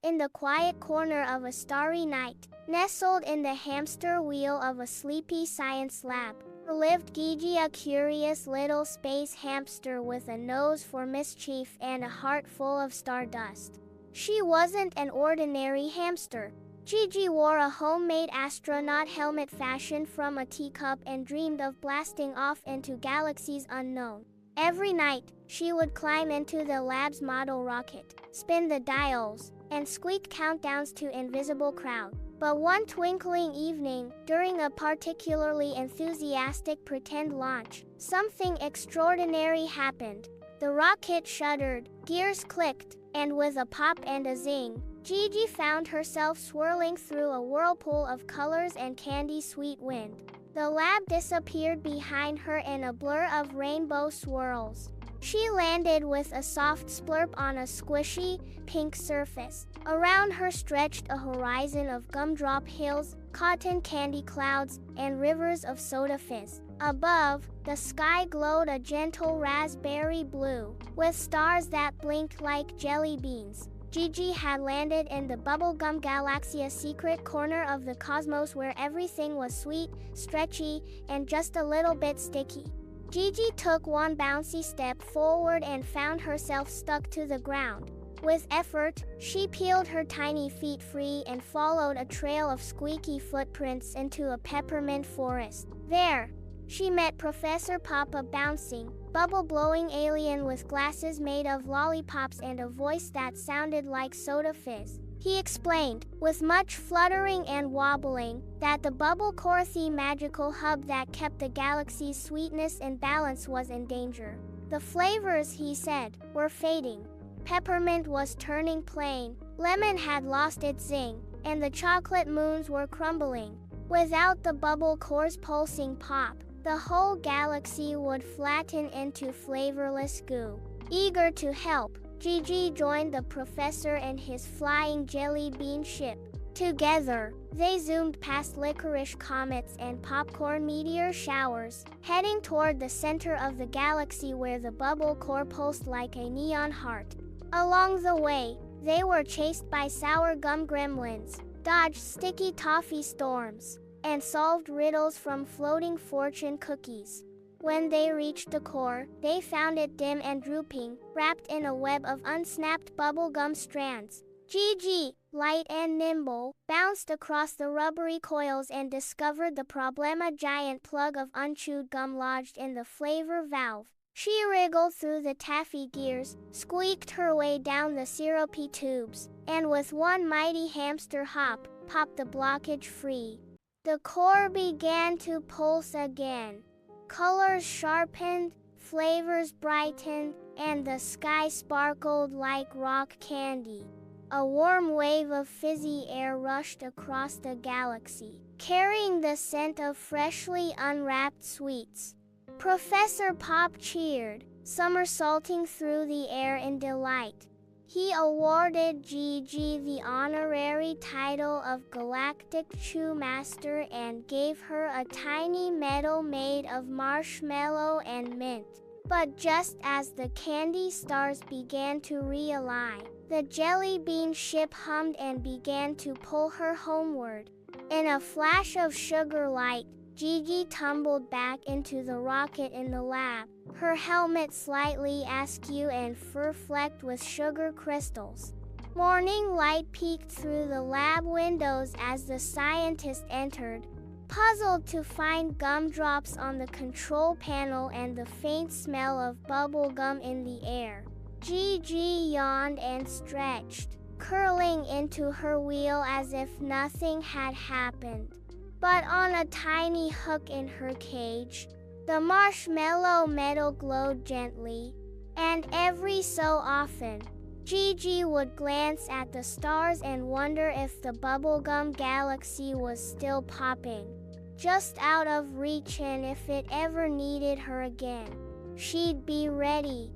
In the quiet corner of a starry night, nestled in the hamster wheel of a sleepy science lab, lived Gigi, a curious little space hamster with a nose for mischief and a heart full of stardust. She wasn't an ordinary hamster. Gigi wore a homemade astronaut helmet fashioned from a teacup and dreamed of blasting off into galaxies unknown. Every night, she would climb into the lab's model rocket, spin the dials, and squeak countdowns to invisible crowd. But one twinkling evening, during a particularly enthusiastic pretend launch, something extraordinary happened. The rocket shuddered, gears clicked, and with a pop and a zing, Gigi found herself swirling through a whirlpool of colors and candy-sweet wind. The lab disappeared behind her in a blur of rainbow swirls. She landed with a soft splurp on a squishy, pink surface. Around her stretched a horizon of gumdrop hills, cotton candy clouds, and rivers of soda fizz. Above, the sky glowed a gentle raspberry blue, with stars that blinked like jelly beans. Gigi had landed in the Bubblegum Galaxy, a secret corner of the cosmos where everything was sweet, stretchy, and just a little bit sticky. Gigi took one bouncy step forward and found herself stuck to the ground. With effort, she peeled her tiny feet free and followed a trail of squeaky footprints into a peppermint forest. There, she met Professor Pop, a bouncing, bubble-blowing alien with glasses made of lollipops and a voice that sounded like soda fizz. He explained, with much fluttering and wobbling, that the bubble core, the magical hub that kept the galaxy's sweetness and balance, was in danger. The flavors, he said, were fading. Peppermint was turning plain, lemon had lost its zing, and the chocolate moons were crumbling. Without the bubble core's pulsing pop, the whole galaxy would flatten into flavorless goo. Eager to help, Gigi joined the professor and his flying jelly bean ship. Together, they zoomed past licorice comets and popcorn meteor showers, heading toward the center of the galaxy where the bubble core pulsed like a neon heart. Along the way, they were chased by sour gum gremlins, dodged sticky toffee storms, and solved riddles from floating fortune cookies. When they reached the core, they found it dim and drooping, wrapped in a web of unsnapped bubblegum strands. Gigi, light and nimble, bounced across the rubbery coils and discovered the problem: a giant plug of unchewed gum lodged in the flavor valve. She wriggled through the taffy gears, squeaked her way down the syrupy tubes, and with one mighty hamster hop, popped the blockage free. The core began to pulse again. Colors sharpened, flavors brightened, and the sky sparkled like rock candy. A warm wave of fizzy air rushed across the galaxy, carrying the scent of freshly unwrapped sweets. Professor Pop cheered, somersaulting through the air in delight. He awarded Gigi the honorary title of Galactic Chew Master and gave her a tiny medal made of marshmallow and mint. But just as the candy stars began to realign, the jelly bean ship hummed and began to pull her homeward. In a flash of sugar light, Gigi tumbled back into the rocket in the lab, her helmet slightly askew and fur flecked with sugar crystals. Morning light peeked through the lab windows as the scientist entered, puzzled to find gumdrops on the control panel and the faint smell of bubblegum in the air. Gigi yawned and stretched, curling into her wheel as if nothing had happened. But on a tiny hook in her cage, the marshmallow metal glowed gently, and every so often, Gigi would glance at the stars and wonder if the Bubblegum Galaxy was still popping, just out of reach, and if it ever needed her again, she'd be ready.